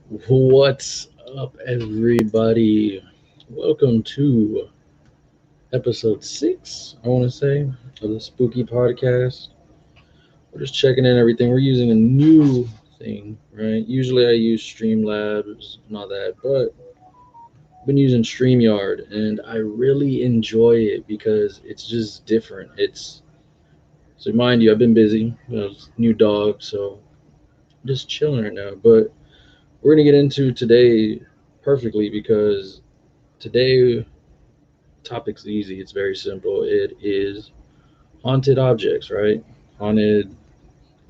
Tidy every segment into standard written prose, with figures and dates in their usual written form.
What's up, everybody? Welcome to episode 6, I want to say, of the Spooky Podcast. We're just checking in everything. We're using a new thing, right? Usually I use Streamlabs and all that, but I've been using StreamYard and I really enjoy it because it's just different. So mind you, I've been busy, new dog, so I'm just chilling right now. But we're gonna get into today perfectly because today topic's easy. It's very simple. It is haunted objects, right? Haunted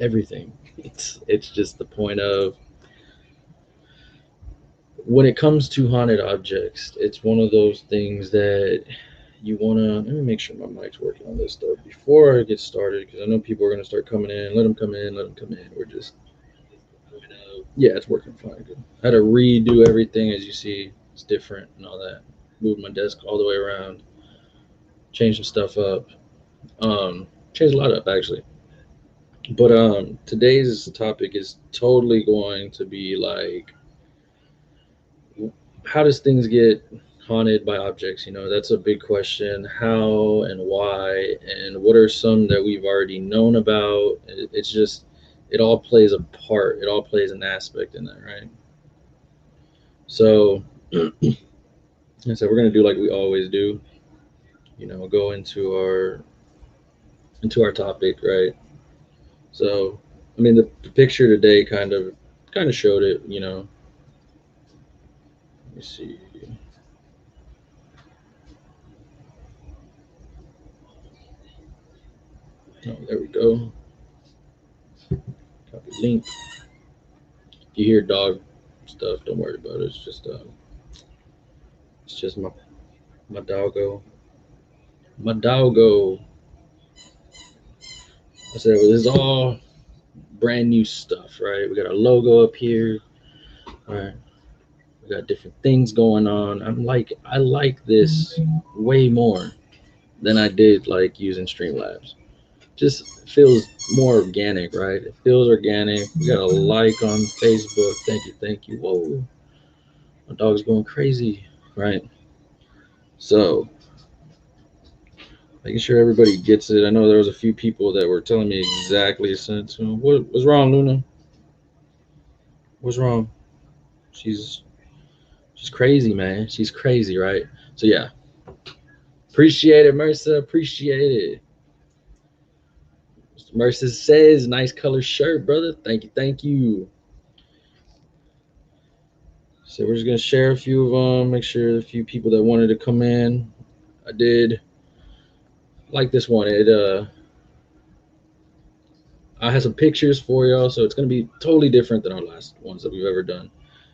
everything. It's just the point of when it comes to haunted objects, it's one of those things that you want to. Let me make sure my mic's working on this stuff before I get started because I know people are going to start coming in. Let them come in. Let them come in. We're just. Yeah, it's working fine. Good. I had to redo everything as you see. It's different and all that. Moved my desk all the way around. Changed some stuff up. Changed a lot up actually. But today's topic is totally going to be like, how does things get haunted by objects? That's a big question. How and why, and what are some that we've already known about? It's just, it all plays a part. It all plays an aspect in that, right? So, we're gonna do like we always do. Go into our topic, right? So, I mean, the picture today kind of showed it. Let me see. Oh, there we go. Copy link. If you hear dog stuff, don't worry about it. It's just my doggo. My doggo. I said, well, this is all brand new stuff, right? We got our logo up here. All right. We got different things going on. I like this way more than I did like using Streamlabs. Just feels more organic, right? It feels organic. We got a like on Facebook. Thank you, thank you. Whoa, my dog's going crazy, right? So making sure everybody gets it. I know there was a few people that were telling me exactly since what's wrong, Luna? What's wrong? She's she's crazy, man. She's crazy, right? So yeah, appreciate it, Mercer. Appreciate it. Mr. Mercer says, "Nice color shirt, brother. Thank you, thank you." So we're just gonna share a few of them. Make sure a few people that wanted to come in. I did like this one. I had some pictures for y'all, so it's gonna be totally different than our last ones that we've ever done.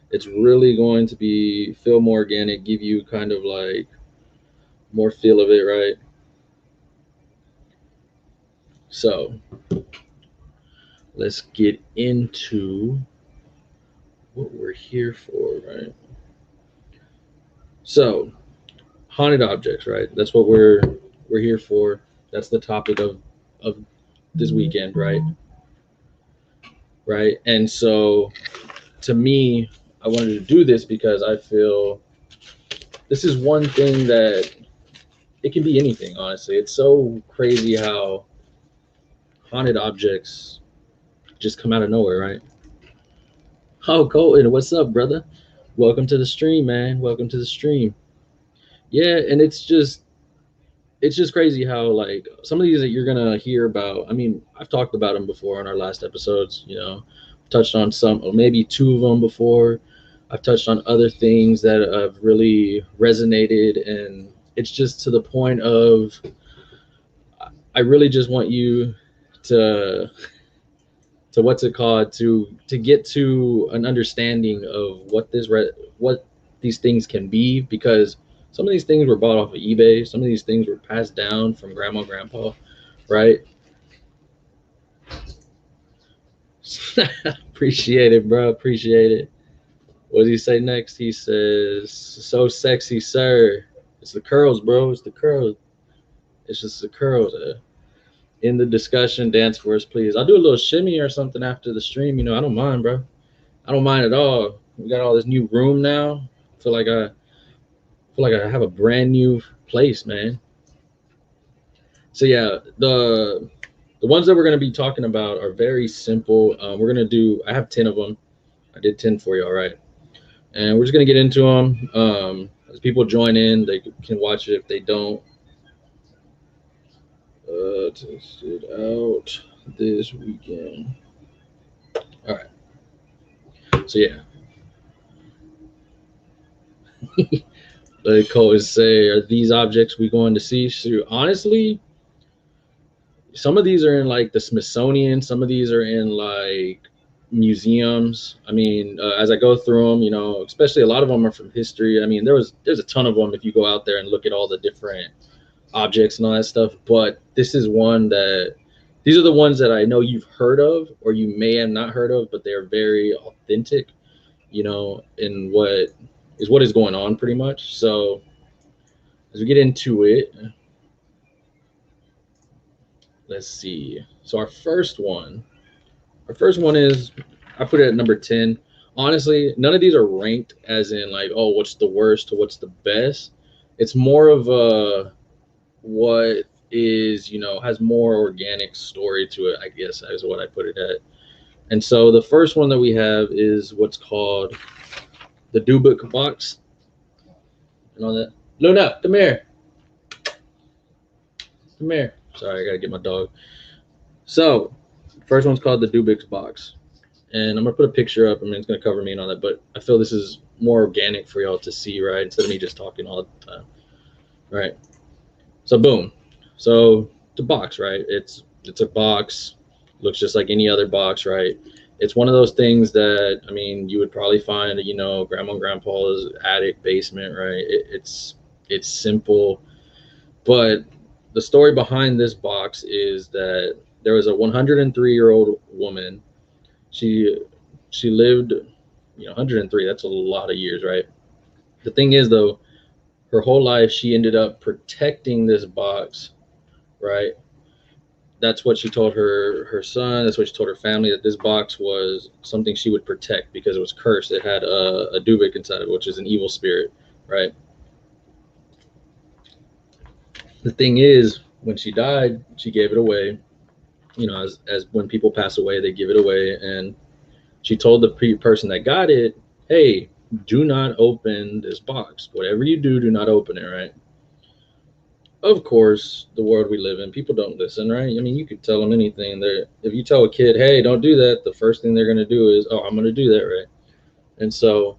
It's really going to be feel more organic, give you kind of like more feel of it, right? So let's get into what we're here for, right? So haunted objects, right? That's what we're here for. That's the topic of this weekend, right? Right. And so to me, I wanted to do this because I feel this is one thing that it can be anything, honestly. It's so crazy how haunted objects just come out of nowhere, right? Oh, Colton, what's up, brother? Welcome to the stream, man. Welcome to the stream. Yeah, and it's just crazy how like some of these that you're gonna hear about. I mean, I've talked about them before on our last episodes. Touched on some, or maybe two of them before. I've touched on other things that have really resonated, and it's just to the point of I really just want you to what's it called to get to an understanding of what these things can be, because some of these things were bought off of eBay, some of these things were passed down from grandma, grandpa, right? Appreciate it, bro. Appreciate it. What does he say next? He says, "So sexy, sir." It's the curls, bro. It's the curls. It's just the curls. In the discussion, dance for us, please. I'll do a little shimmy or something after the stream. I don't mind, bro. I don't mind at all. We got all this new room now. I feel like I have a brand new place, man. So yeah, the ones that we're gonna be talking about are very simple. We're gonna do. I have 10 of them. I did 10 for you, all right. And we're just gonna get into them. As people join in, they can watch it. If they don't, test it out this weekend. All right. So yeah, like Cole is say, are these objects we going to see? So honestly, some of these are in like the Smithsonian. Some of these are in like museums. I mean, as I go through them, you know, especially a lot of them are from history. I mean, there's a ton of them if you go out there and look at all the different objects and all that stuff. But this is one that these are the ones that I know you've heard of or you may have not heard of, but they're very authentic, you know, in what is going on pretty much. So as we get into it, let's see. So our first one is I put it at number 10. Honestly, none of these are ranked as in like, oh, what's the worst to what's the best. It's more of a what is, you know, has more organic story to it, I guess, is what I put it at. And so the first one that we have is what's called the Dubik box. And all that. Luna, come here. Come here. Sorry, I gotta get my dog. So, first one's called the Dubik's box. And I'm gonna put a picture up. I mean, it's gonna cover me and all that, but I feel this is more organic for y'all to see, right? Instead of me just talking all the time, right? So boom. So the box, right? It's a box. Looks just like any other box, right? It's one of those things that I mean you would probably find, you know, grandma and grandpa's attic, basement, right? It's simple, but the story behind this box is that there was a 103-year-old woman. She she lived, you know, 103. That's a lot of years, right? The thing is, though, her whole life she ended up protecting this box, right? That's what she told her son. That's what she told her family, that this box was something she would protect because it was cursed. It had a Dubik inside of it, which is an evil spirit, right? The thing is, when she died, she gave it away. You know, as when people pass away, they give it away, and she told the person that got it, "Hey, do not open this box. Whatever you do, do not open it." Right? Of course, the world we live in, people don't listen, right? I mean, you could tell them anything. There, if you tell a kid, "Hey, don't do that," the first thing they're gonna do is, "Oh, I'm gonna do that," right? And so,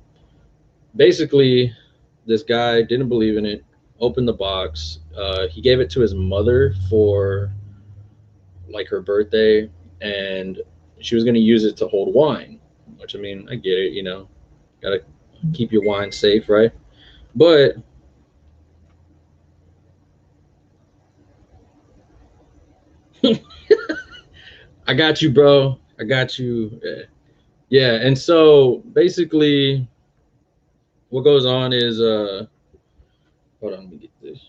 basically, this guy didn't believe in it. Opened the box. He gave it to his mother for like her birthday, and she was gonna use it to hold wine. Which I mean, I get it. You know, gotta keep your wine safe, right? But I got you, bro. I got you. Yeah, and so basically, what goes on is hold on, let me get this.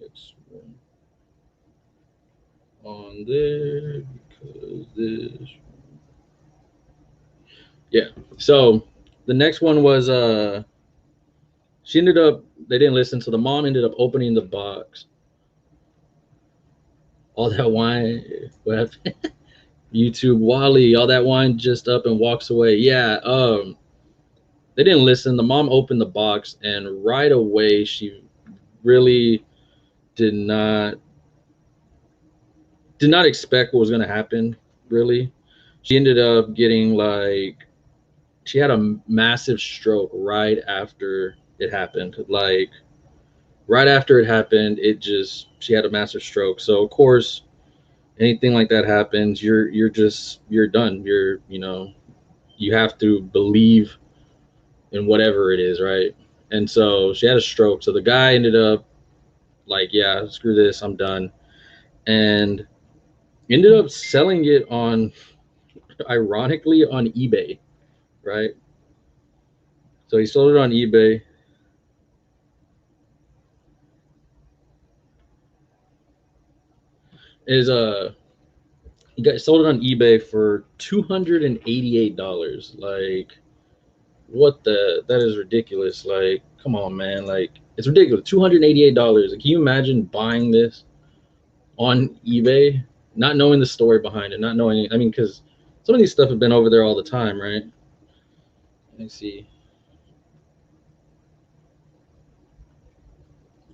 Next one on there because this. Yeah. So the next one was she ended up they didn't listen, so the mom ended up opening the box. All that wine, what happened? YouTube Wally, all that wine just up and walks away. Yeah, they didn't listen. The mom opened the box, and right away she really did not expect what was going to happen. Really, she ended up getting like she had a massive stroke right after it happened. Like right after it happened, it just she had a massive stroke. So of course, anything like that happens, you're done. You're, you know, you have to believe in whatever it is, right? And so she had a stroke. So the guy ended up like, yeah, screw this, I'm done, and ended up selling it on, ironically, on eBay, right? So he sold it on eBay. Is He got sold it on eBay for $288. Like, what the? That is ridiculous. Like, come on, man. Like, it's ridiculous. $288. Like, can you imagine buying this on eBay, not knowing the story behind it, not knowing? I mean, because some of these stuff have been over there all the time, right? Let me see.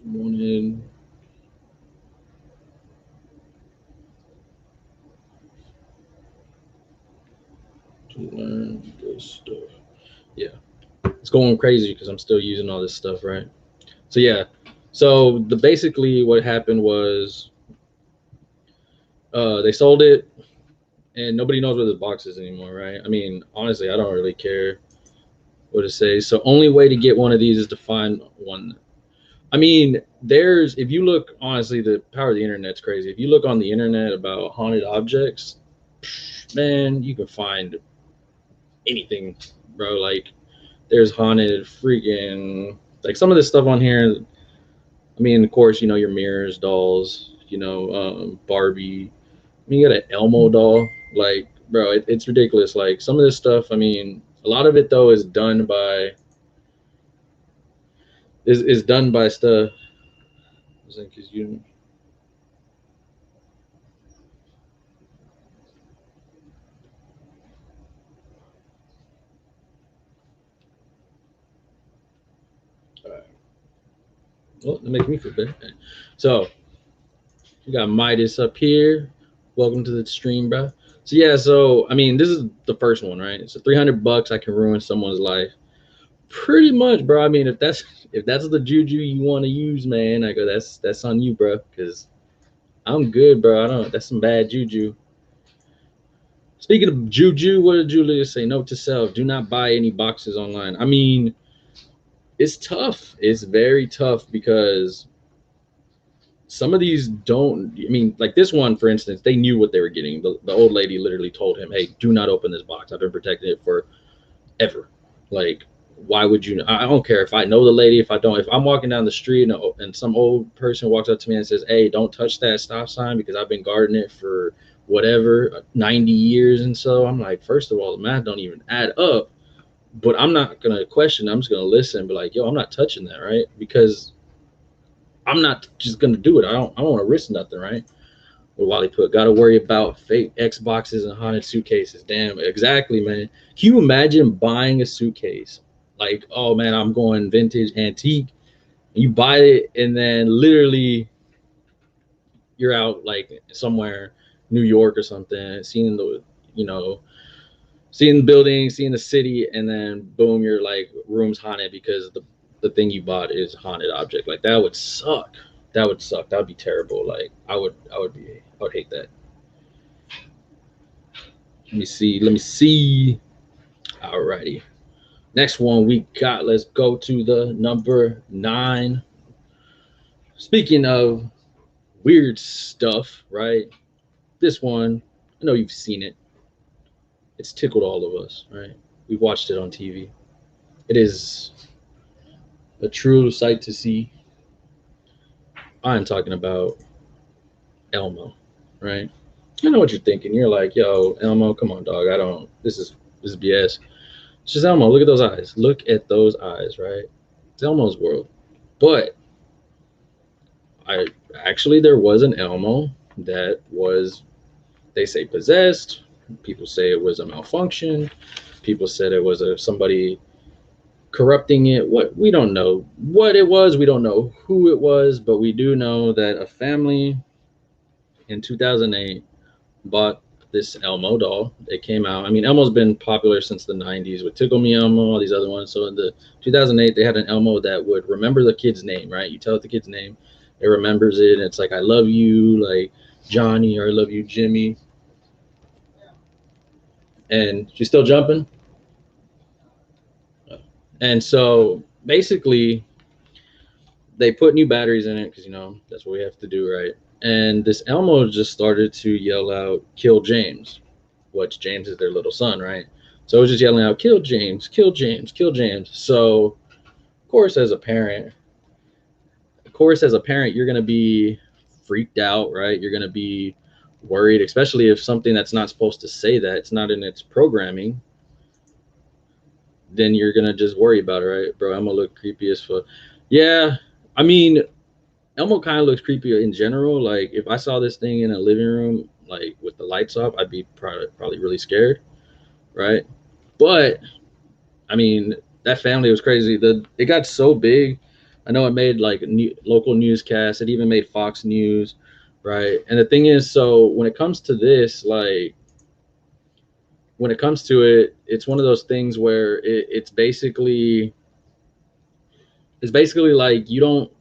Wanted to learn this stuff. Yeah, it's going crazy because I'm still using all this stuff, right? So yeah, so basically what happened was they sold it, and nobody knows where the box is anymore, right? I mean, honestly, I don't really care what it says. So only way to get one of these is to find one. I mean, there's if you look honestly, the power of the internet's crazy. If you look on the internet about haunted objects, man, you can find anything, bro. Like there's haunted freaking like some of this stuff on here. I mean, of course, you know your mirrors, dolls, Barbie. I mean, you got an Elmo doll. Like, bro, it's ridiculous. Like some of this stuff. I mean, a lot of it though is done by is done by stuff. Because you. Well, that makes me feel better. So we got Midas up here. Welcome to the stream, bro. So yeah, so I mean, this is the first one, right? So $300, I can ruin someone's life. Pretty much, bro. I mean, if that's the juju you want to use, man, I go that's on you, bro. Because I'm good, bro. I don't. That's some bad juju. Speaking of juju, what did Julius say? Note to self: do not buy any boxes online. I mean, it's tough. It's very tough because some of these don't. I mean, like this one, for instance, they knew what they were getting. The old lady literally told him, "Hey, do not open this box. I've been protecting it for ever. Like, why would you? I don't care if I know the lady, if I don't. If I'm walking down the street and some old person walks up to me and says, "Hey, don't touch that stop sign because I've been guarding it for whatever 90 years," and so I'm like, first of all, the math don't even add up. But I'm not gonna question. I'm just gonna listen. And be like, yo, I'm not touching that, right? Because I'm not just gonna do it. I don't want to risk nothing, right? Well, Wally put, gotta worry about fake Xboxes and haunted suitcases. Damn, exactly, man. Can you imagine buying a suitcase? Like, oh man, I'm going vintage antique. You buy it, and then literally you're out like somewhere, New York or something, seeing you know, seeing the building, seeing the city, and then boom, you're like room's haunted because the thing you bought is a haunted object. Like that would suck. That would suck. That would be terrible. Like I would hate that. Let me see. Let me see. Alrighty. Next one we got. Let's go to the number 9. Speaking of weird stuff, right? This one, I know you've seen it. It's tickled all of us, right? We've watched it on TV. It is a true sight to see. I'm talking about Elmo, right? I know what you're thinking. You're like, yo, Elmo, come on, dog. I don't. This is BS. It's just Elmo. Look at those eyes. Look at those eyes, right? It's Elmo's world. But I actually there was an Elmo that was, they say, possessed. People say it was a malfunction. People said it was somebody corrupting it. What, we don't know what it was. We don't know who it was, but we do know that a family in 2008 bought this Elmo doll. It came out. I mean, Elmo's been popular since the 90s with Tickle Me Elmo, all these other ones. So in the 2008, they had an Elmo that would remember the kid's name, right? You tell it the kid's name, it remembers it. And it's like, I love you, like Johnny, or I love you, Jimmy. And she's still jumping. And so basically, they put new batteries in it because, that's what we have to do, right? And this Elmo just started to yell out, kill James, which James is their little son, right? So it was just yelling out, kill James, kill James, kill James. So, of course, as a parent, you're going to be freaked out, right? You're going to be worried, especially if something that's not supposed to say that, it's not in its programming, then you're gonna just worry about it, right? Bro, Elmo look creepy as fuck. Yeah, I mean, Elmo kind of looks creepy in general. Like if I saw this thing in a living room, like with the lights off, I'd be probably really scared, right? But I mean, that family was crazy. It got so big. I know it made like local newscasts. It even made Fox News, right? And the thing is, so when it comes to this, like when it comes to it, it's one of those things where it's basically like you don't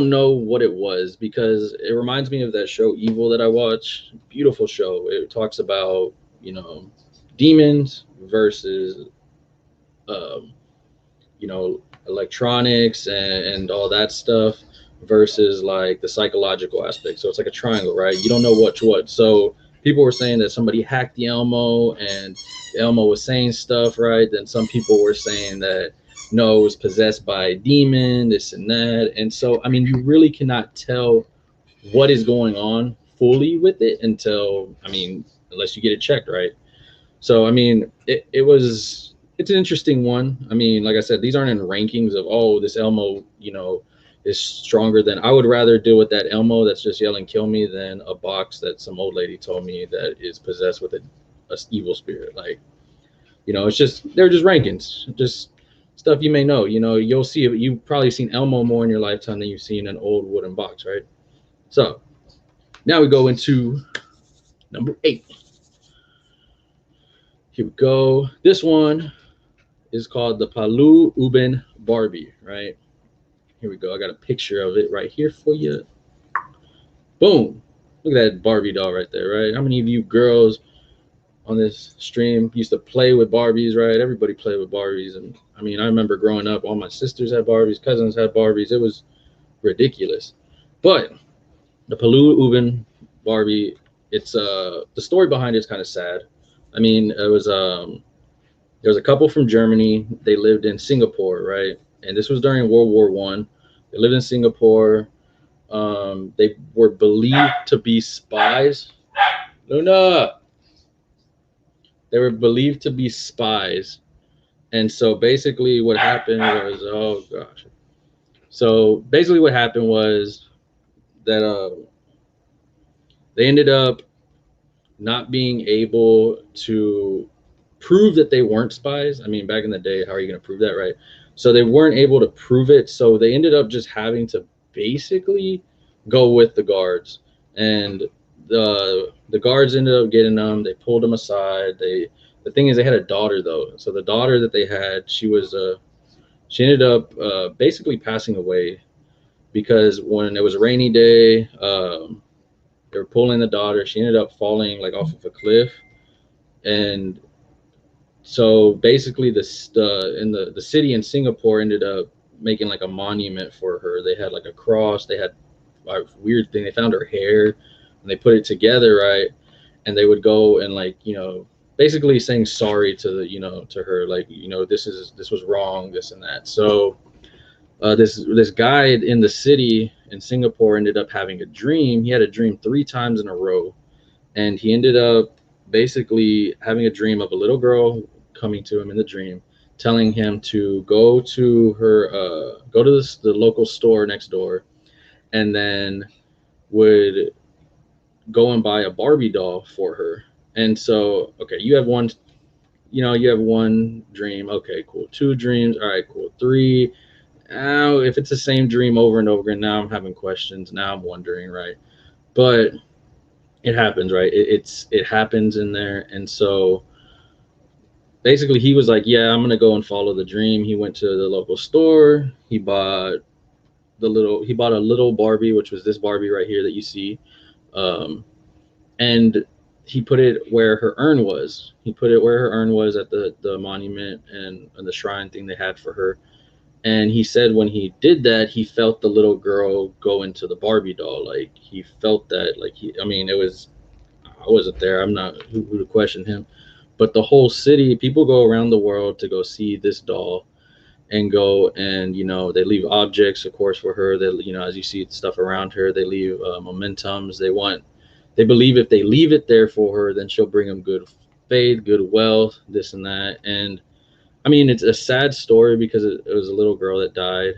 know what it was, because it reminds me of that show Evil that I watch. Beautiful show. It talks about, you know, demons versus um, you know, electronics and all that stuff versus like the psychological aspect. So it's like a triangle, right? You don't know what's what. So people were saying that somebody hacked the Elmo and Elmo was saying stuff, right? Then some people were saying that no, it was possessed by a demon, this and that. And so, I mean, you really cannot tell what is going on fully with it until, I mean, unless you get it checked, right? So I mean, it's an interesting one. I mean, like I said, these aren't in rankings of, oh, this Elmo, you know, is stronger than. I would rather deal with that Elmo that's just yelling kill me than a box that some old lady told me that is possessed with a evil spirit. Like, you know, it's just they're just rankings, just stuff you may know. You know, you'll see you've probably seen Elmo more in your lifetime than you've seen an old wooden box, right? So now we go into number 8. Here we go. This one is called the Palu Uben Barbie, right? Here we go. I got a picture of it right here for you. Boom. Look at that Barbie doll right there, right? How many of you girls on this stream used to play with Barbies, right? Everybody played with Barbies. And I mean, I remember growing up, all my sisters had Barbies, cousins had Barbies. It was ridiculous. But the Palu Uben Barbie, it's the story behind it is kind of sad. I mean, it was there was a couple from Germany. They lived in Singapore, right? And this was during World War One. They lived in Singapore. They were believed to be spies. Luna. They were believed to be spies, and so basically, what happened was, oh gosh. So basically, what happened was that they ended up not being able to prove that they weren't spies. I mean, back in the day, how are you going to prove that, right? So they weren't able to prove it. So they ended up just having to basically go with the guards, and the guards ended up getting them. They pulled them aside. The thing is, they had a daughter though. So the daughter that they had, she ended up basically passing away because when it was a rainy day, they were pulling the daughter. She ended up falling like off of a cliff, and so basically the city in Singapore ended up making like a monument for her. They had like a cross. They had a weird thing. They found her hair and they put it together, right? And they would go and like, you know, basically saying sorry to the, you know, to her, like, you know, this was wrong, this and that. So this guy in the city in Singapore ended up having a dream. He had a dream 3 times in a row, and he ended up basically having a dream of a little girl coming to him in the dream, telling him to go to the local store next door, and then would go and buy a Barbie doll for her. And so, okay, you have one dream. Okay, cool. 2 dreams. All right, cool. 3. Now, if it's the same dream over and over again, now I'm having questions. Now I'm wondering, right? But it happens, right? It happens in there. And so basically he was like, yeah, I'm gonna go and follow the dream. He went to the local store. He bought a little Barbie, which was this Barbie right here that you see. And he put it where her urn was. He put it where her urn was at the monument and the shrine thing they had for her. And he said when he did that, he felt the little girl go into the Barbie doll. Like he felt that, like I mean, I wasn't there. I'm not who to question him. But the whole city, people go around the world to go see this doll and go and, you know, they leave objects, of course, for her. They, you know, as you see stuff around her, they leave momentums. they believe if they leave it there for her, then she'll bring them good faith, good wealth, this and that. And I mean, it's a sad story because it was a little girl that died.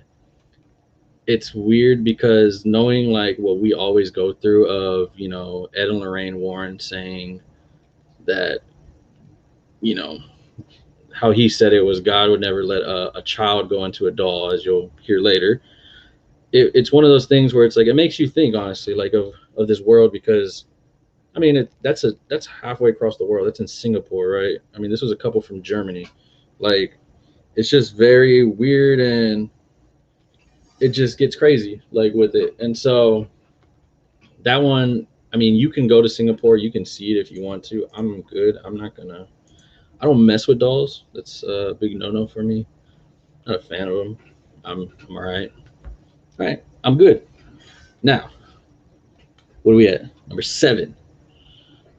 It's weird because knowing like what we always go through of, you know, Ed and Lorraine Warren saying that, you know, how he said it was God would never let a child go into a doll, as you'll hear later. It's one of those things where it's like, it makes you think, honestly, like of this world, because I mean, that's halfway across the world. That's in Singapore, right? I mean, this was a couple from Germany. Like, it's just very weird, and it just gets crazy, like, with it. And so that one, I mean, you can go to Singapore, you can see it if you want to. I'm good. I don't mess with dolls. That's a big no-no for me. Not a fan of them. I'm all right. All right, I'm good. Now, what are we at? Number 7.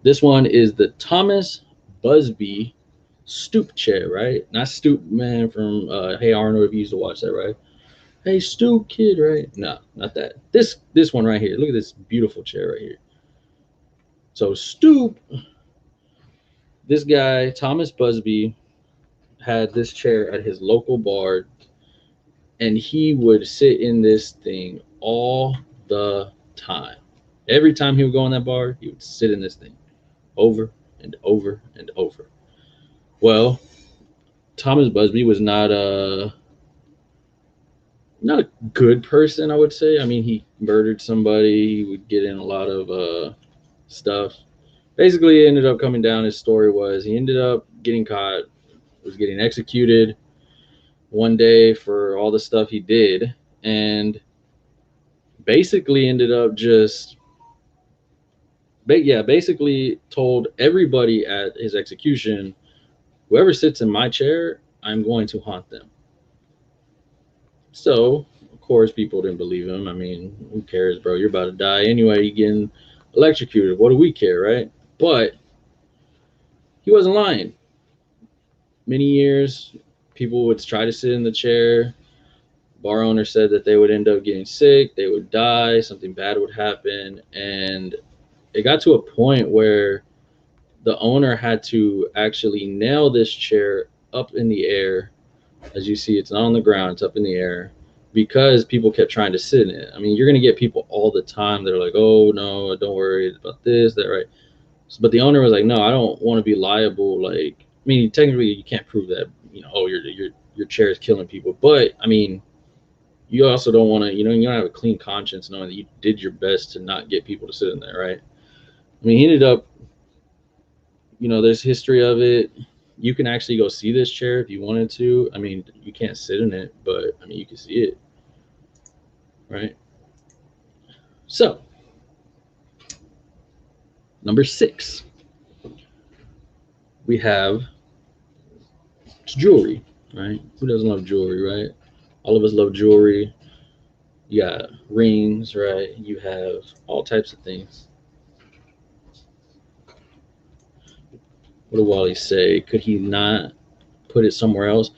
This one is the Thomas Busby Stoop chair, right? Not Stoop Man from Hey Arnold, if you used to watch that, right? Hey Stoop kid, right? No, not that. This one right here. Look at this beautiful chair right here. So Stoop, this guy Thomas Busby had this chair at his local bar, and he would sit in this thing all the time. Every time he would go in that bar, he would sit in this thing over and over and over. Well, Thomas Busby was not a good person, I would say. I mean, he murdered somebody. He would get in a lot of stuff. Basically, it ended up coming down. His story was he ended up getting caught, was getting executed one day for all the stuff he did, and basically ended up just, basically told everybody at his execution, whoever sits in my chair, I'm going to haunt them. So, of course, people didn't believe him. I mean, who cares, bro? You're about to die anyway. You're getting electrocuted. What do we care, right? But he wasn't lying. Many years, people would try to sit in the chair. Bar owner said that they would end up getting sick, they would die, something bad would happen. And it got to a point where the owner had to actually nail this chair up in the air. As you see, it's not on the ground, it's up in the air, because people kept trying to sit in it. I mean, you're going to get people all the time that are like, oh, no, don't worry about this, that, right? But the owner was like, no, I don't want to be liable. Like, I mean, technically, you can't prove that, you know, oh, your chair is killing people. But, I mean, you also don't want to, you know, you don't have a clean conscience knowing that you did your best to not get people to sit in there, right? I mean, he ended up, you know, there's history of it. You can actually go see this chair if you wanted to. I mean, you can't sit in it, but I mean, you can see it, right? So, number 6, we have jewelry, right? Who doesn't love jewelry, right? All of us love jewelry. You got rings, right? You have all types of things. What did Wally say? Could he not put it somewhere else?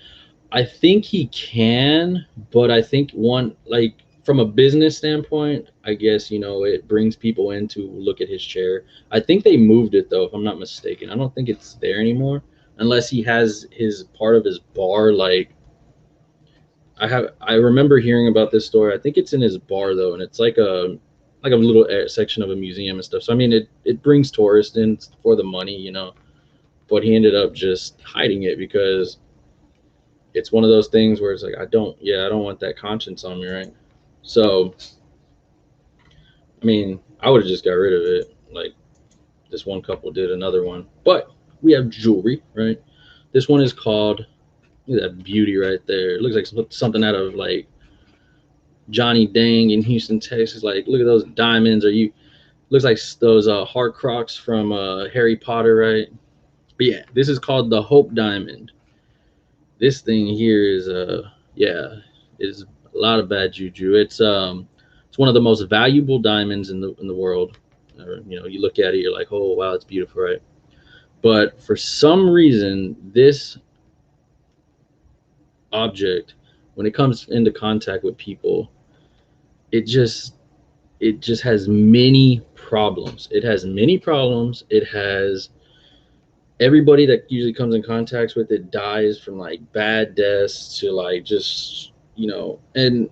I think he can, but I think one, like, from a business standpoint, I guess, you know, it brings people in to look at his chair. I think they moved it though, if I'm not mistaken. I don't think it's there anymore, unless he has his part of his bar. Like, I remember hearing about this story. I think it's in his bar though, and it's like a little section of a museum and stuff. So I mean, it brings tourists in for the money, you know. But he ended up just hiding it because it's one of those things where it's like, I don't want that conscience on me, right? So, I mean, I would have just got rid of it. Like, this one couple did another one. But we have jewelry, right? This one is called, look at that beauty right there. It looks like something out of like Johnny Dang in Houston, Texas. Like, look at those diamonds. Looks like those heart crocs from Harry Potter, right? But yeah, this is called the Hope Diamond. This thing here is is a lot of bad juju. It's one of the most valuable diamonds in the world. You know, you look at it, you're like, oh wow, it's beautiful, right? But for some reason, this object, when it comes into contact with people, it it just has many problems. It has many problems. It has everybody that usually comes in contact with it dies from like bad deaths to like just, you know. And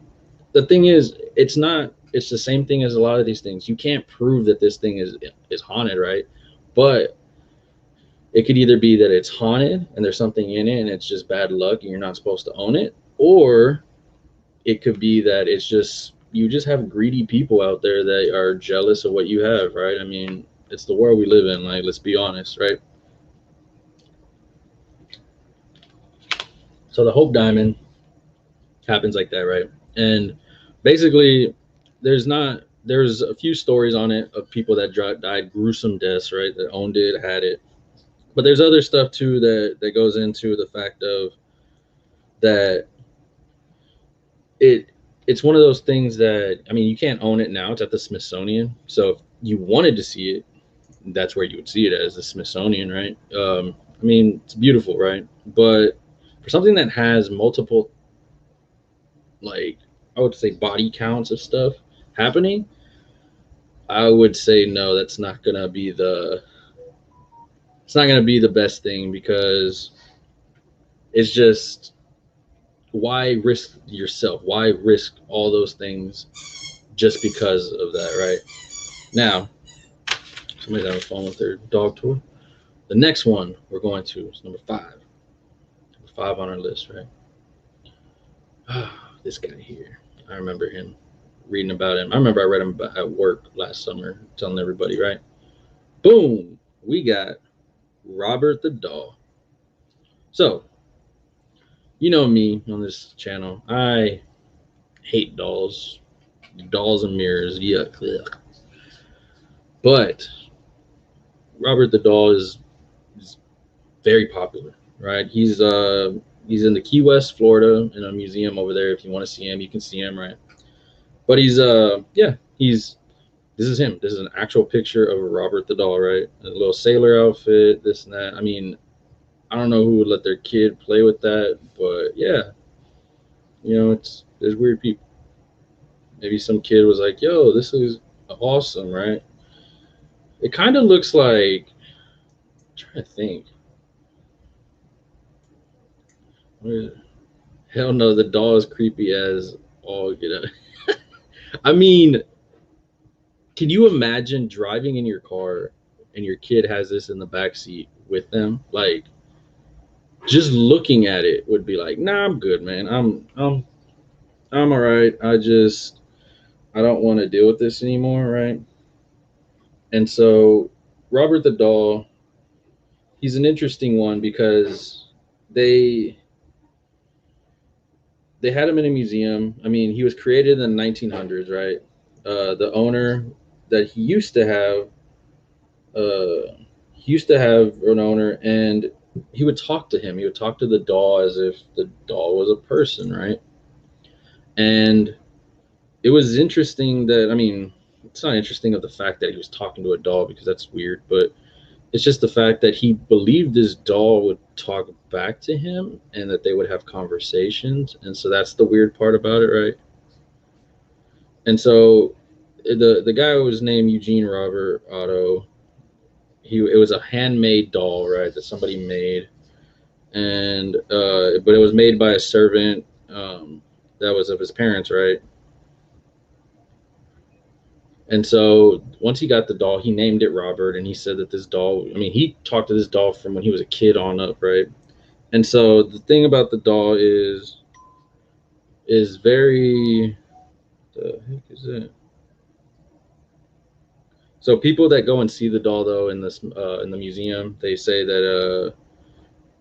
the thing is, it's not, it's the same thing as a lot of these things. You can't prove that this thing is haunted, right? But it could either be that it's haunted and there's something in it and it's just bad luck and you're not supposed to own it, or it could be that it's just, you just have greedy people out there that are jealous of what you have, right? I mean, it's the world we live in, like, let's be honest, right? So the Hope Diamond happens like that, right? And basically, there's a few stories on it of people that died gruesome deaths, right? That owned it, had it. But there's other stuff too that goes into the fact of that it's one of those things that, I mean, you can't own it now. It's at the Smithsonian. So if you wanted to see it, that's where you would see it, as the Smithsonian, right? I mean, it's beautiful, right? But for something that has multiple, like, I would say body counts of stuff happening, I would say no, that's not gonna be the, it's not gonna be the best thing, because it's just, why risk yourself? Why risk all those things just because of that, right? Now, somebody's having fun with their dog toy. The next one we're going to is number 5. Number 5 on our list, right? This guy here. I remember him, reading about him. I remember I read him at work last summer, telling everybody, right? Boom! We got Robert the Doll. So, you know me on this channel. I hate dolls. Dolls and mirrors. Yuck. Ugh. But Robert the Doll is very popular, right? He's in the Key West, Florida, in a museum over there. If you want to see him, you can see him, right? But he's this is him. This is an actual picture of Robert the Doll, right? A little sailor outfit, this and that. I mean, I don't know who would let their kid play with that, but yeah, you know, there's weird people. Maybe some kid was like, "Yo, this is awesome," right? It kind of looks like, I'm trying to think. Hell no, the doll is creepy as all get out. I mean, can you imagine driving in your car and your kid has this in the back seat with them? Like, just looking at it would be like, nah, I'm good, man. I'm all right. I don't want to deal with this anymore, right? And so Robert the Doll, he's an interesting one because they they had him in a museum. I mean, he was created in the 1900s, right? The owner that he used to have an owner, and he would talk to him. He would talk to the doll as if the doll was a person, right? And it was interesting that, I mean, it's not interesting of the fact that he was talking to a doll, because that's weird, but it's just the fact that he believed this doll would talk back to him and that they would have conversations. And so that's the weird part about it, right? And so the guy was named Eugene Robert Otto. It was a handmade doll, right, that somebody made, and but it was made by a servant that was of his parents, right? And so once he got the doll, he named it Robert, and he said that this doll, I mean, he talked to this doll from when he was a kid on up, right? And so the thing about the doll is very, the heck is it? So people that go and see the doll, though, in the museum, they say that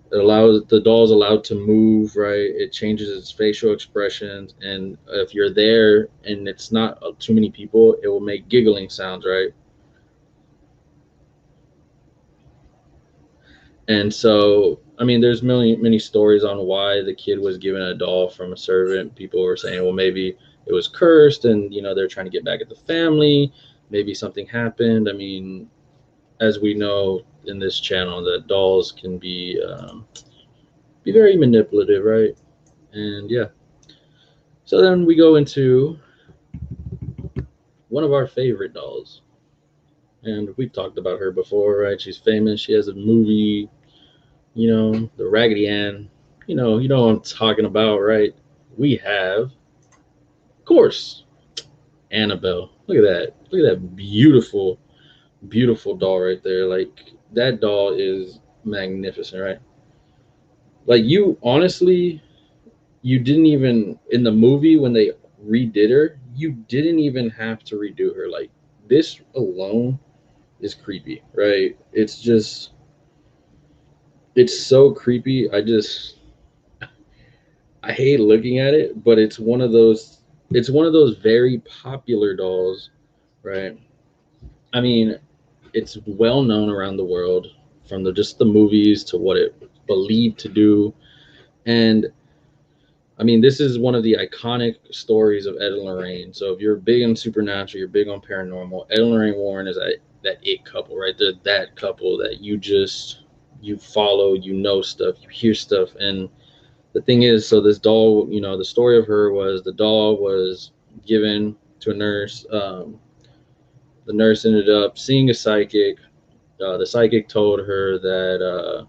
the doll's allowed to move, right? It changes its facial expressions, and if you're there and it's not too many people, it will make giggling sounds, right? And so, I mean, there's many stories on why the kid was given a doll from a servant. People were saying, well, maybe it was cursed, and they're trying to get back at the family. Maybe something happened. I mean, as we know in this channel, that dolls can be very manipulative, right? And yeah. So then we go into one of our favorite dolls. And we've talked about her before, right? She's famous. She has a movie, the Raggedy Ann. You know what I'm talking about, right? We have, of course, Annabelle. Look at that. Look at that beautiful, beautiful doll right there. Like that doll is magnificent, right? Like you honestly, you didn't even in the movie when they redid her, you didn't even have to redo her. Like this alone is creepy, right? It's so creepy. I hate looking at it, but it's one of those very popular dolls, right? I mean, it's well known around the world from the movies to what it believed to do. And I mean, this is one of the iconic stories of Ed and Lorraine. So if you're big on supernatural, you're big on paranormal, Ed and Lorraine Warren is that it couple, right? They're that couple that you follow, stuff, you hear stuff. And the thing is, so this doll, the story of her was the doll was given to a nurse. The nurse ended up seeing a psychic. The psychic told her that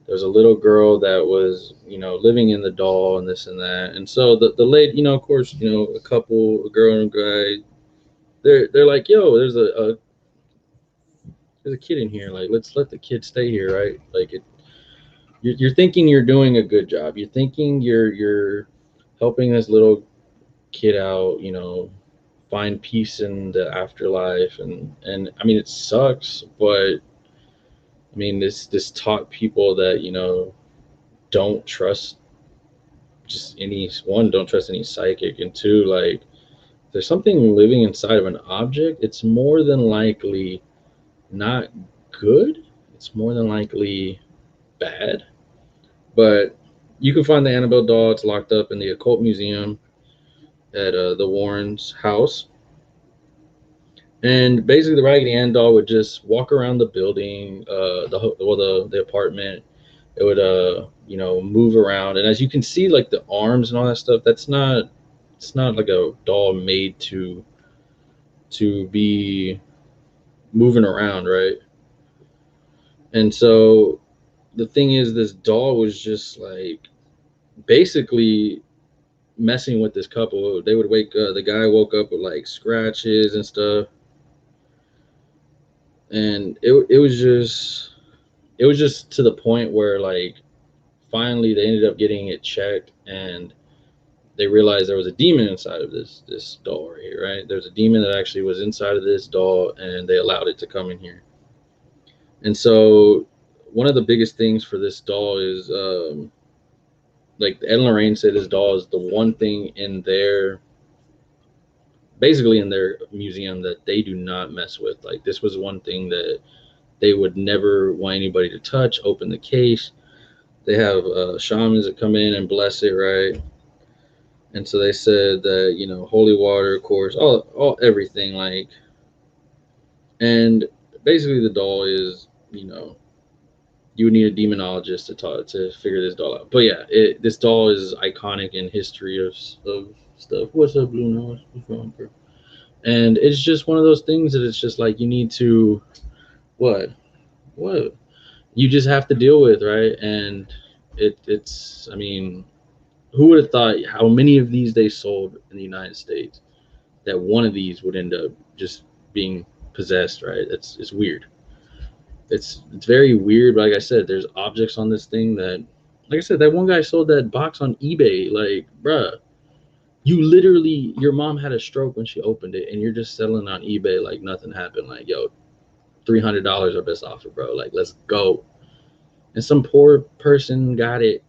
there was a little girl that was, living in the doll and this and that. And so the lady, of course, a couple, a girl and a guy, they're like, yo, there's a kid in here. Like, let's let the kid stay here, right? Like, you're thinking you're doing a good job. You're thinking you're helping this little kid out, find peace in the afterlife, and I mean, it sucks, but I mean, this taught people that don't trust just don't trust any psychic, and two, like if there's something living inside of an object, it's more than likely not good. It's more than likely bad. But you can find the Annabelle doll. It's locked up in the occult museum at the Warrens' house. And basically, the Raggedy Ann doll would just walk around the building, the apartment. It would move around, and as you can see, like the arms and all that stuff. It's not like a doll made to be moving around, right? And so the thing is, this doll was just like basically messing with this couple. They would wake up. The guy woke up with like scratches and stuff, and it was just to the point where like finally they ended up getting it checked, and they realized there was a demon inside of this doll right here, right? There's a demon that actually was inside of this doll, and they allowed it to come in here. And so one of the biggest things for this doll is like Ed and Lorraine said, this doll is the one thing in their basically in their museum that they do not mess with. Like this was one thing that they would never want anybody to touch. Open the case. They have shamans that come in and bless it, right? And so they said that holy water, of course, all everything, like, and basically the doll is you would need a demonologist to figure this doll out. But yeah, this doll is iconic in history of stuff. What's up, Blue Nose? What's wrong, bro? And it's just one of those things that it's just like you need to what you just have to deal with, right? And it's I mean, who would have thought how many of these they sold in the United States that one of these would end up just being possessed, right? It's weird. It's very weird. But like I said, there's objects on this thing that, like I said, that one guy sold that box on eBay. Like, bruh, you literally, your mom had a stroke when she opened it, and you're just selling on eBay like nothing happened. Like, yo, $300 our best offer, bro. Like, let's go. And some poor person got it,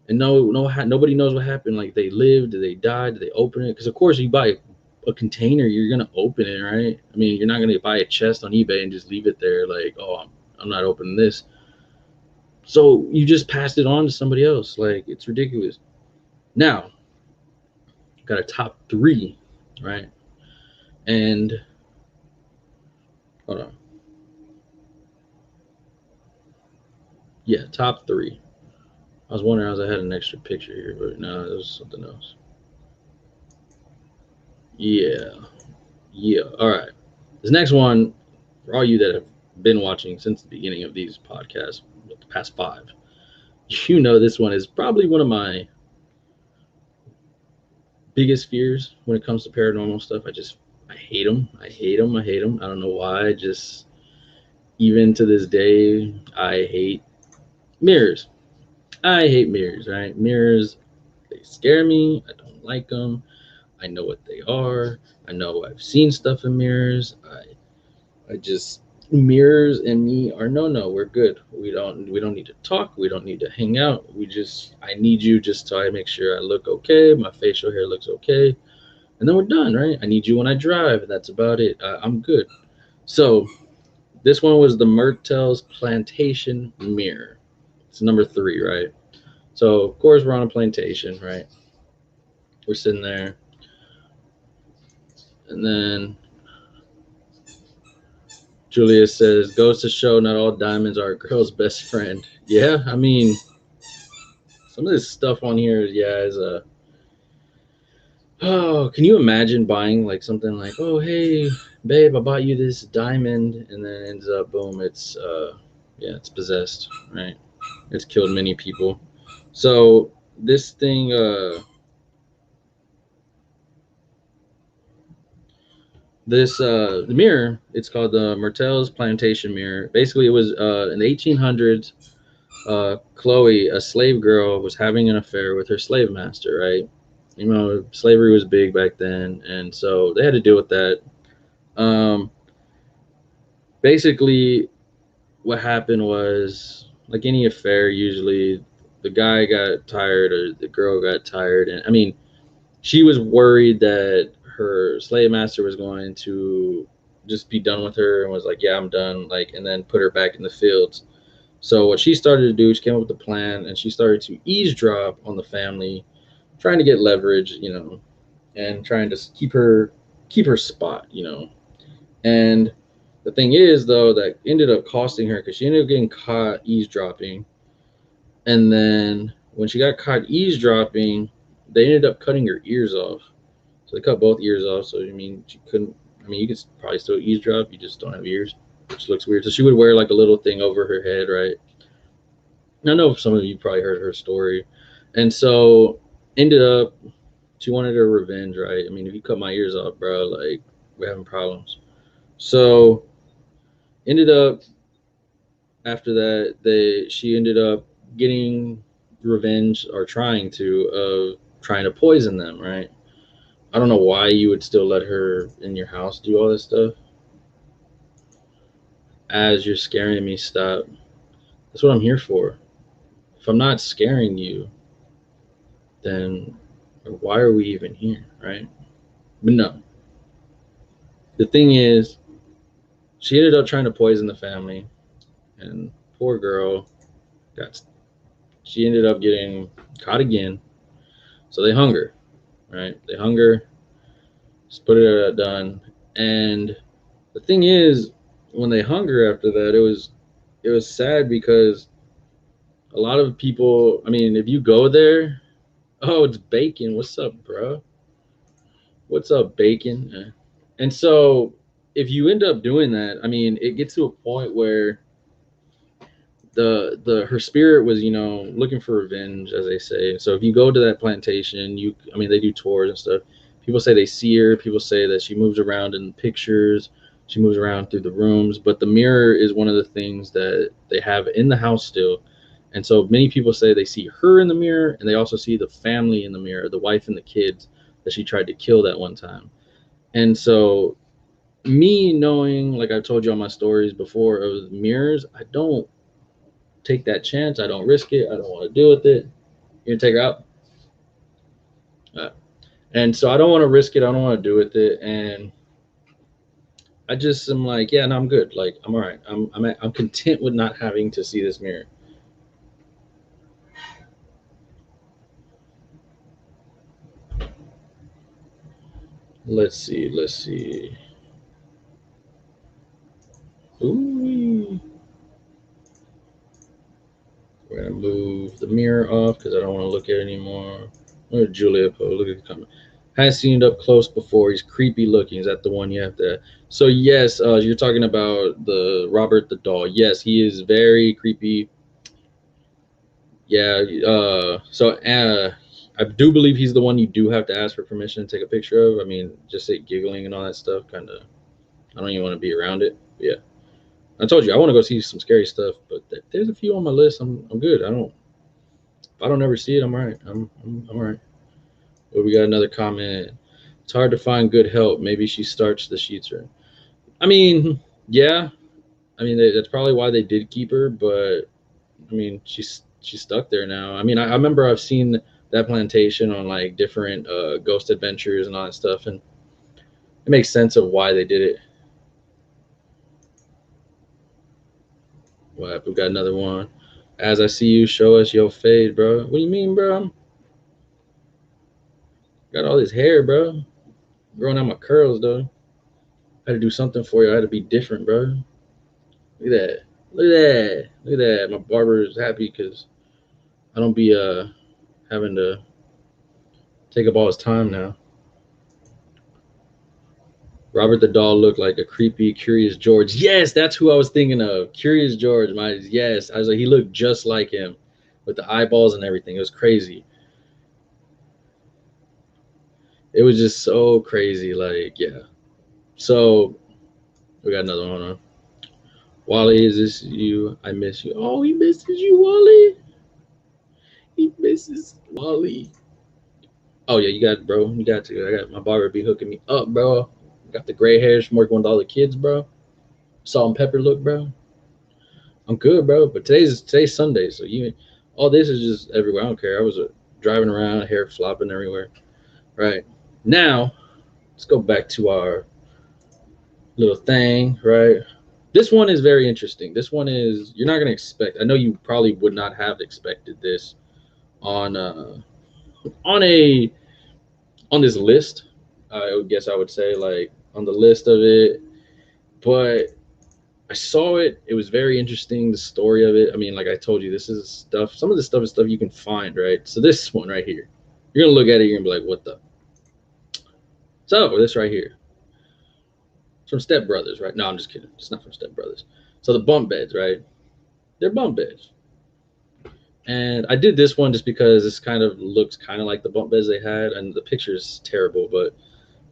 and nobody knows what happened. Like, they lived, did they die, did they open it? Because of course, you buy a container, you're gonna open it, right? I mean, you're not gonna buy a chest on eBay and just leave it there. Like, oh, I'm not opening this. So you just passed it on to somebody else. Like, it's ridiculous. Now, got a top three, right? And hold on. Yeah, top three. I was wondering I had an extra picture here, but no, it was something else. Yeah. Yeah. All right. This next one, for all you that have been watching since the beginning of these podcasts, the past 5, you know this one is probably one of my biggest fears when it comes to paranormal stuff. I hate them. I hate them. I hate them. I don't know why. Even to this day, I hate mirrors. I hate mirrors, right? Mirrors, they scare me. I don't like them. I know what they are. I know I've seen stuff in mirrors. I just mirrors and me are no. We're good. We don't need to talk. We don't need to hang out. I need you just so I make sure I look okay. My facial hair looks okay, and then we're done, right? I need you when I drive. That's about it. I'm good. So this one was the Martell's Plantation mirror. It's number 3, right? So of course we're on a plantation, right? We're sitting there, and then Julia says, "Goes to show not all diamonds are a girl's best friend." Yeah, I mean, some of this stuff on here, yeah, is a. Oh, can you imagine buying like something like, "Oh, hey, babe, I bought you this diamond," and then it ends up, boom, yeah, it's possessed, right? It's killed many people. So this thing, the mirror, it's called the Martell's Plantation mirror. Basically, it was in the 1800s. Chloe, a slave girl, was having an affair with her slave master, right? You know, slavery was big back then, and so they had to deal with that. Um, Basically, what happened was, like any affair, usually the guy got tired or the girl got tired, and I mean, she was worried that her slave master was going to just be done with her and was like, "Yeah, I'm done," like, and then put her back in the fields. So what she started to do, she came up with a plan, and she started to eavesdrop on the family, trying to get leverage, and trying to keep her spot, And the thing is, though, that ended up costing her because she ended up getting caught eavesdropping, and then when she got caught eavesdropping, they ended up cutting her ears off. So they cut both ears off. So I mean, she couldn't. I mean, you could probably still eavesdrop. You just don't have ears, which looks weird. So she would wear like a little thing over her head, right? I know some of you probably heard her story, and so ended up she wanted her revenge, right? I mean, if you cut my ears off, bro, like we're having problems. So ended up after that, she ended up getting revenge or trying to poison them, right? I don't know why you would still let her in your house do all this stuff. As you're scaring me, stop. That's what I'm here for. If I'm not scaring you, then why are we even here, right? But no. The thing is, she ended up trying to poison the family, and poor girl got. She ended up getting caught again, so they hung her, right? They hung her, just put it done, and the thing is, when they hung her after that, it was sad because a lot of people. I mean, if you go there, oh, it's bacon. What's up, bro? What's up, bacon? And so, if you end up doing that, I mean, it gets to a point where the her spirit was looking for revenge, as they say. So if you go to that plantation, I mean, they do tours and stuff. People say they see her. People say that she moves around in pictures. She moves around through the rooms, but the mirror is one of the things that they have in the house still. And so many people say they see her in the mirror, and they also see the family in the mirror, the wife and the kids that she tried to kill that one time. And so, me knowing, like I've told you on my stories before, of mirrors, I don't take that chance. I don't risk it. I don't want to deal with it. You gonna take her out? And so I don't want to risk it. I don't want to do with it. And I just am like, yeah, no, I'm good. Like, I'm all right. I'm content with not having to see this mirror. Let's see. Let's see. Ooh. We're gonna move the mirror off because I don't want to look at it anymore. Where did Julia put? Look at the comment. Has seen it up close before. He's creepy looking. Is that the one you have to? So yes, you're talking about the Robert the doll. Yes, he is very creepy. Yeah. I do believe he's the one you do have to ask for permission to take a picture of. I mean, just say giggling and all that stuff. Kind of. I don't even want to be around it. But yeah. I told you I want to go see some scary stuff, but there's a few on my list. I'm good. If I don't ever see it, I'm all right. I'm all right. But we got another comment. It's hard to find good help. Maybe she starts the sheets right. I mean, yeah. I mean, that's probably why they did keep her. But I mean, she's stuck there now. I mean, I remember I've seen that plantation on like different ghost adventures and all that stuff, and it makes sense of why they did it. What? We got another one. As I see you, show us your fade, bro. What do you mean, bro? Got all this hair, bro. Growing out my curls, though. I had to do something for you. I had to be different, bro. Look at that. Look at that. Look at that. My barber is happy because I don't be having to take up all his time now. Robert the doll looked like a creepy, Curious George. Yes, that's who I was thinking of. Curious George. Yes, I was like, he looked just like him, with the eyeballs and everything. It was crazy. It was just so crazy. Like, yeah. So we got another one on. Wally, is this you? I miss you. Oh, he misses you, Wally. He misses Wally. Oh yeah, you got it, bro. You got to. I got my barber be hooking me up, bro. Got the gray hairs from working with all the kids, bro. Salt and pepper look, bro. I'm good, bro. But today's Sunday, so you all this is just everywhere. I don't care. I was driving around, hair flopping everywhere. Right now, let's go back to our little thing. Right, this one is very interesting. This one is you're not gonna expect. I know you probably would not have expected this on on a on this list. I guess I would say like on the list of it, but I saw it. It was very interesting. The story of it. I mean, like I told you, this is stuff. Some of this stuff is stuff you can find, right? So this one right here, you're gonna look at it. You're gonna be like, "What the?" So this right here, it's from Step Brothers, right? No, I'm just kidding. It's not from Step Brothers. So the bunk beds, right? They're bunk beds. And I did this one just because this kind of looks kind of like the bunk beds they had, and the picture is terrible, but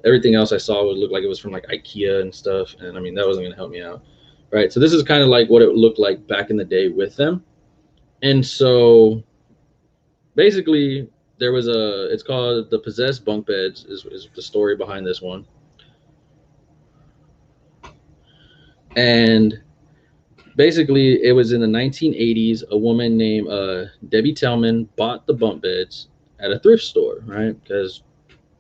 everything else I saw would look like it was from like IKEA and stuff, and I mean that wasn't gonna help me out, right? So this is kind of like what it looked like back in the day with them, and so basically there was it's called the possessed bunk beds is the story behind this one, and basically it was in the 1980s. A woman named Debbie Tellman bought the bunk beds at a thrift store, right? Because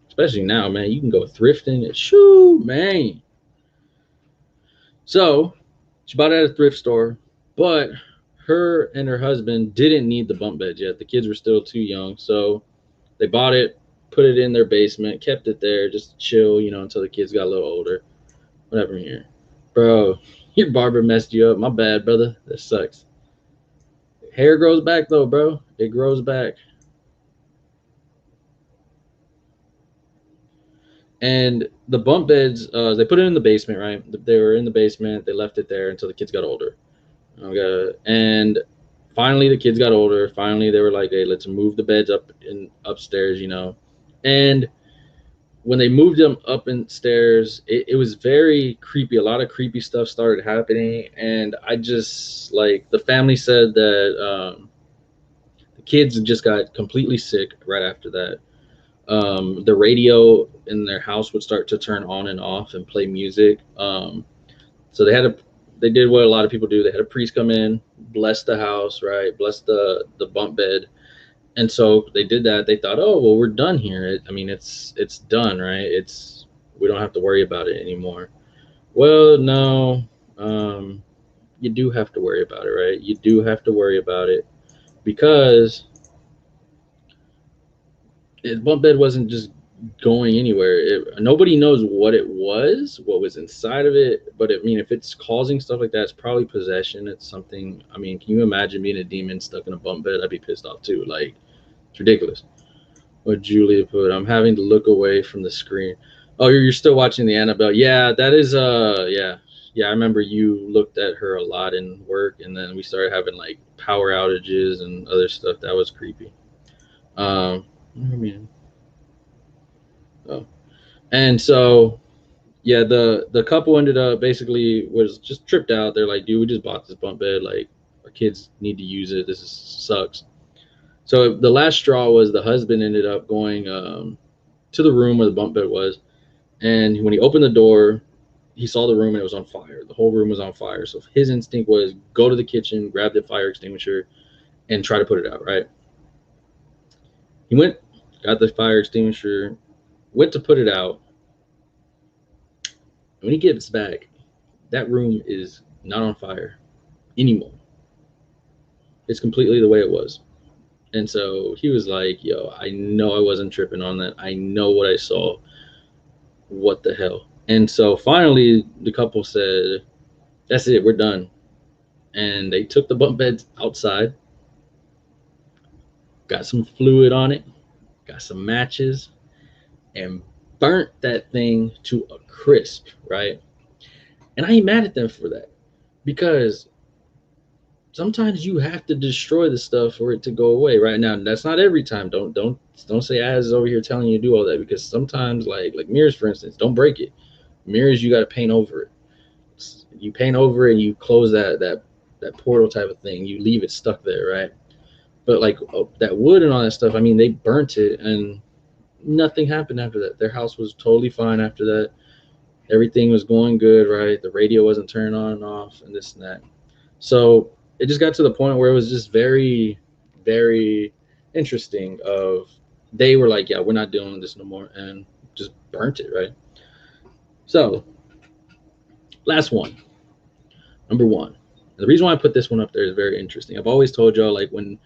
especially now, man, you can go thrifting. Shoo, man. So she bought it at a thrift store, but her and her husband didn't need the bunk beds yet. The kids were still too young. So they bought it, put it in their basement, kept it there just to chill, until the kids got a little older. Whatever here. Bro, your barber messed you up. My bad, brother. That sucks. Hair grows back though, bro. It grows back. And the bunk beds, they put it in the basement, right? They were in the basement. They left it there until the kids got older. Okay. And finally, the kids got older. Finally, they were like, "Hey, let's move the beds up in upstairs," And when they moved them up in stairs, it was very creepy. A lot of creepy stuff started happening, and I just like the family said that the kids just got completely sick right after that. The radio in their house would start to turn on and off and play music. So they did what a lot of people do. They had a priest come in, bless the house, right? Bless the bunk bed. And so they did that. They thought, oh well, we're done here. I mean, it's done, right? We don't have to worry about it anymore. Well, no, you do have to worry about it, right? You do have to worry about it because bunk bed wasn't just going anywhere. Nobody knows what it was, what was inside of it. But I mean, if it's causing stuff like that, it's probably possession. It's something. Can you imagine being a demon stuck in a bunk bed? I'd be pissed off too. Like, it's ridiculous. What Julia put. I'm having to look away from the screen. Oh, you're still watching the Annabelle. Yeah, that is yeah. Yeah, I remember you looked at her a lot in work, and then we started having like power outages and other stuff. That was creepy. I mean, oh. And so yeah, the couple ended up basically was just tripped out. They're like, dude, we just bought this bunk bed. Like, our kids need to use it. Sucks. So the last straw was the husband ended up going to the room where the bunk bed was, and when he opened the door, he saw the room and it was on fire. The whole room was on fire. So his instinct was go to the kitchen, grab the fire extinguisher, and try to put it out. Right? He went, got the fire extinguisher, went to put it out. When he gets back, that room is not on fire anymore. It's completely the way it was. And so he was like, yo, I know I wasn't tripping on that. I know what I saw. What the hell? And so finally, the couple said, that's it, we're done. And they took the bunk beds outside, got some fluid on it, got some matches, and burnt that thing to a crisp, right? And I ain't mad at them for that because sometimes you have to destroy the stuff for it to go away. Right now, that's not every time. Don't say Az is over here telling you to do all that, because sometimes like mirrors, for instance, don't break it. Mirrors, you got to paint over it. You paint over it and you close that portal type of thing. You leave it stuck there, right? But like that wood and all that stuff, I mean, they burnt it and nothing happened after that. Their house was totally fine after that. Everything was going good, right? The radio wasn't turning on and off and this and that. So it just got to the point where it was just very, very interesting. Of they were like, yeah, we're not doing this no more, and just burnt it, right? So last one, number one. The reason why I put this one up there is very interesting. I've always told y'all, like, when,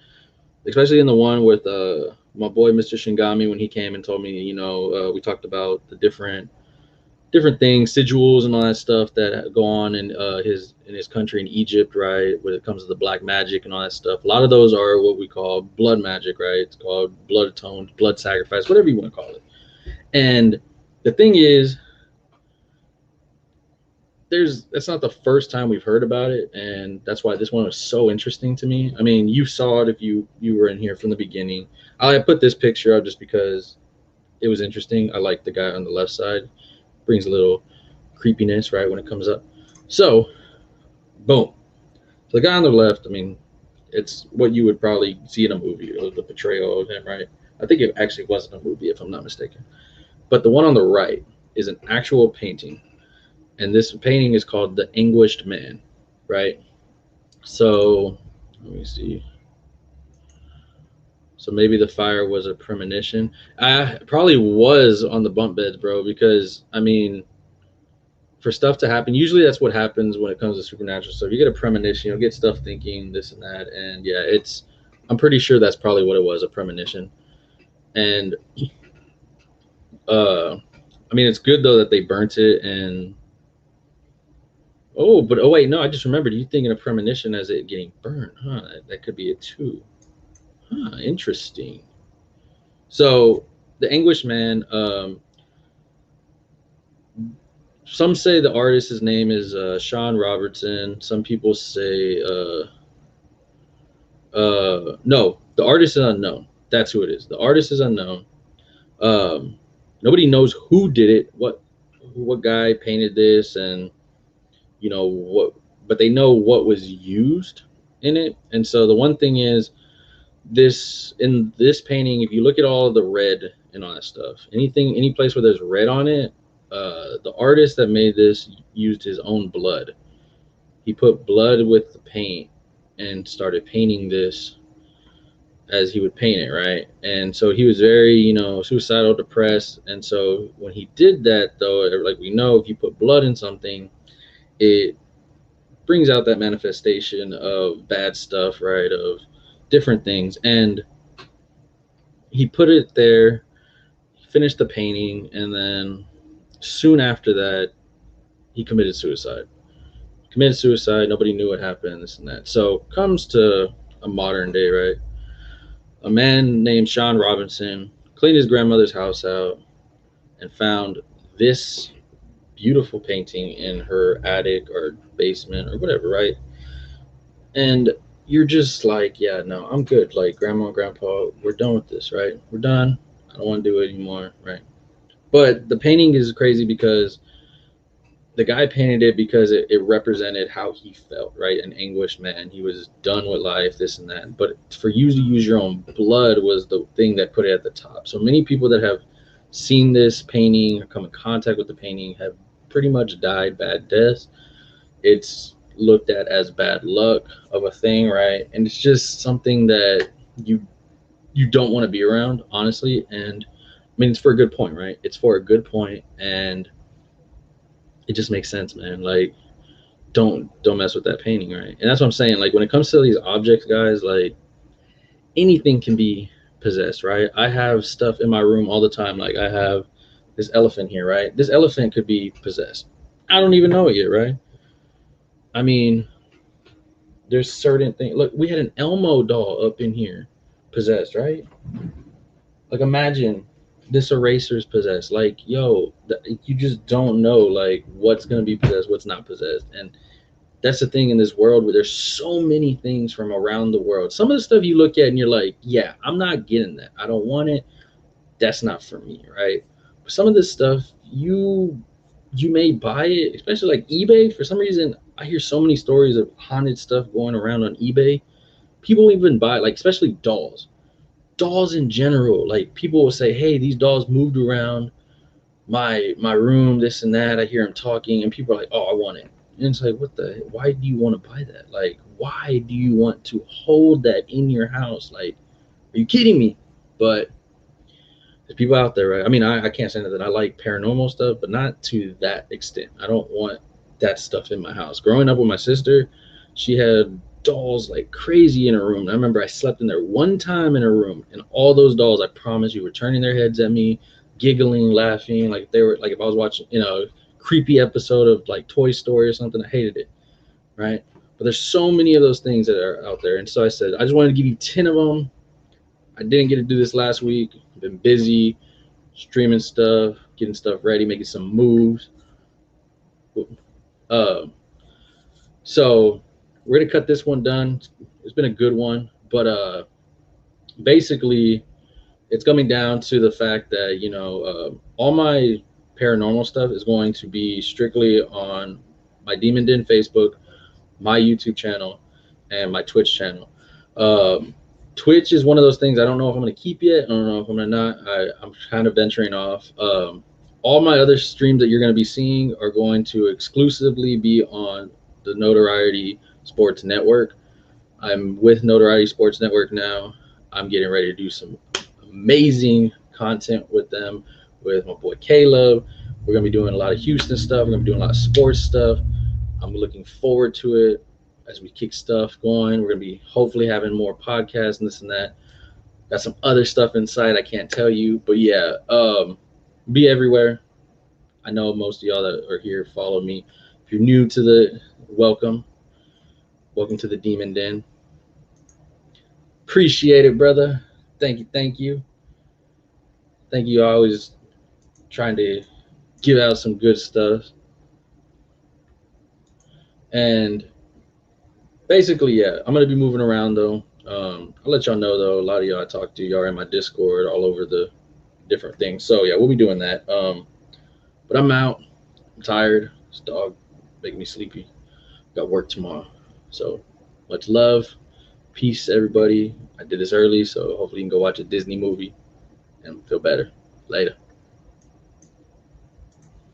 especially in the one with my boy Mr. Shingami, when he came and told me, we talked about the different things, sigils and all that stuff that go on in his country in Egypt, right? When it comes to the black magic and all that stuff, a lot of those are what we call blood magic, right? It's called blood atonement, blood sacrifice, whatever you want to call it. And the thing is, that's not the first time we've heard about it, and that's why this one was so interesting to me. I mean, you saw it if you were in here from the beginning. I put this picture up just because it was interesting. I like the guy on the left side. Brings a little creepiness, right, when it comes up. So, boom. So the guy on the left, I mean, it's what you would probably see in a movie, or the portrayal of him, right? I think it actually wasn't a movie, if I'm not mistaken. But the one on the right is an actual painting. And this painting is called The Anguished Man, right? So, let me see. So maybe the fire was a premonition. I probably was on the bunk beds, bro, because, I mean, for stuff to happen, usually that's what happens when it comes to supernatural stuff. You get a premonition, you'll get stuff thinking this and that, and yeah, I'm pretty sure that's probably what it was, a premonition. And I mean, it's good though that they burnt it. And oh wait, no, I just remembered, you thinking of premonition as it getting burned, huh? That could be it too. Huh, interesting. So the Anguished Man, some say the artist's name is Sean Robertson. Some people say no, the artist is unknown. That's who it is. The artist is unknown. Nobody knows who did it, what guy painted this, and what, but they know what was used in it. And so the one thing is, in this painting, if you look at all of the red and all that stuff, any place where there's red on it, the artist that made this used his own blood. He put blood with the paint and started painting this as he would paint it, right? And so he was very, suicidal, depressed. And so when he did that, though, like we know, if you put blood in something, it brings out that manifestation of bad stuff, right? Of different things. And he put it there, finished the painting, and then soon after that, he committed suicide. Nobody knew what happened, this and that. So comes to a modern day, right? A man named Sean Robinson cleaned his grandmother's house out and found this beautiful painting in her attic or basement or whatever, right? And you're just like, yeah, no, I'm good. Like, grandma and grandpa, we're done with this, right? We're done. I don't want to do it anymore, right? But the painting is crazy because the guy painted it because it represented how he felt, right? An anguished man. He was done with life, this and that. But for you to use your own blood was the thing that put it at the top. So many people that have seen this painting or come in contact with the painting have pretty much died bad deaths. It's looked at as bad luck of a thing, right? And it's just something that you don't want to be around, honestly. And I mean, it's for a good point, right? It's for a good point, and it just makes sense, man. Like, don't mess with that painting, right? And that's what I'm saying. Like, when it comes to these objects, guys, like, anything can be possessed, right? I have stuff in my room all the time. Like, I have this elephant here, right? This elephant could be possessed. I don't even know it yet, right? I mean, there's certain things. Look, we had an Elmo doll up in here, possessed, right? Like, imagine this eraser's possessed. Like, yo, you just don't know, like, what's gonna be possessed, what's not possessed. And that's the thing in this world where there's so many things from around the world. Some of the stuff you look at and you're like, yeah, I'm not getting that. I don't want it. That's not for me, right? But some of this stuff you may buy it, especially like eBay. For some reason, I hear so many stories of haunted stuff going around on eBay. People even buy, like, especially dolls. Dolls in general. Like, people will say, hey, these dolls moved around my room, this and that. I hear them talking, and people are like, oh, I want it. And it's like, what the? Why do you want to buy that? Like, why do you want to hold that in your house? Like, are you kidding me? But there's people out there, right? I mean, I can't say that I like paranormal stuff, but not to that extent. I don't want that stuff in my house. Growing up with my sister, she had dolls like crazy in her room. I remember I slept in there one time in her room, and all those dolls, I promise you, were turning their heads at me, giggling, laughing, like they were, like, if I was watching, creepy episode of like Toy Story or something. I hated it, right? But there's so many of those things that are out there, and so I said I just wanted to give you 10 of them. I didn't get to do this last week. I've been busy streaming stuff, getting stuff ready, making some moves. So we're gonna cut this one done. It's been a good one, but basically it's coming down to the fact that all my paranormal stuff is going to be strictly on my Demon Den Facebook, my YouTube channel, and my Twitch channel. Twitch is one of those things I don't know if I'm going to keep yet. I don't know if I'm going to not. I'm kind of venturing off. All my other streams that you're going to be seeing are going to exclusively be on the Notoriety Sports Network. I'm with Notoriety Sports Network now. I'm getting ready to do some amazing content with them, with my boy Caleb. We're going to be doing a lot of Houston stuff. We're going to be doing a lot of sports stuff. I'm looking forward to it. As we kick stuff going, we're going to be hopefully having more podcasts and this and that. Got some other stuff inside I can't tell you, but yeah, be everywhere. I know most of y'all that are here follow me. If you're new to the welcome to the Demon Den. Appreciate it, brother. Thank you. Always trying to give out some good stuff. And basically, yeah, I'm gonna be moving around though. I'll let y'all know though. A lot of y'all I talk to, y'all are in my Discord, all over the different things. So yeah, we'll be doing that. But I'm out. I'm tired. This dog making me sleepy. Got work tomorrow. So much love, peace, everybody. I did this early, so hopefully you can go watch a Disney movie and feel better. Later.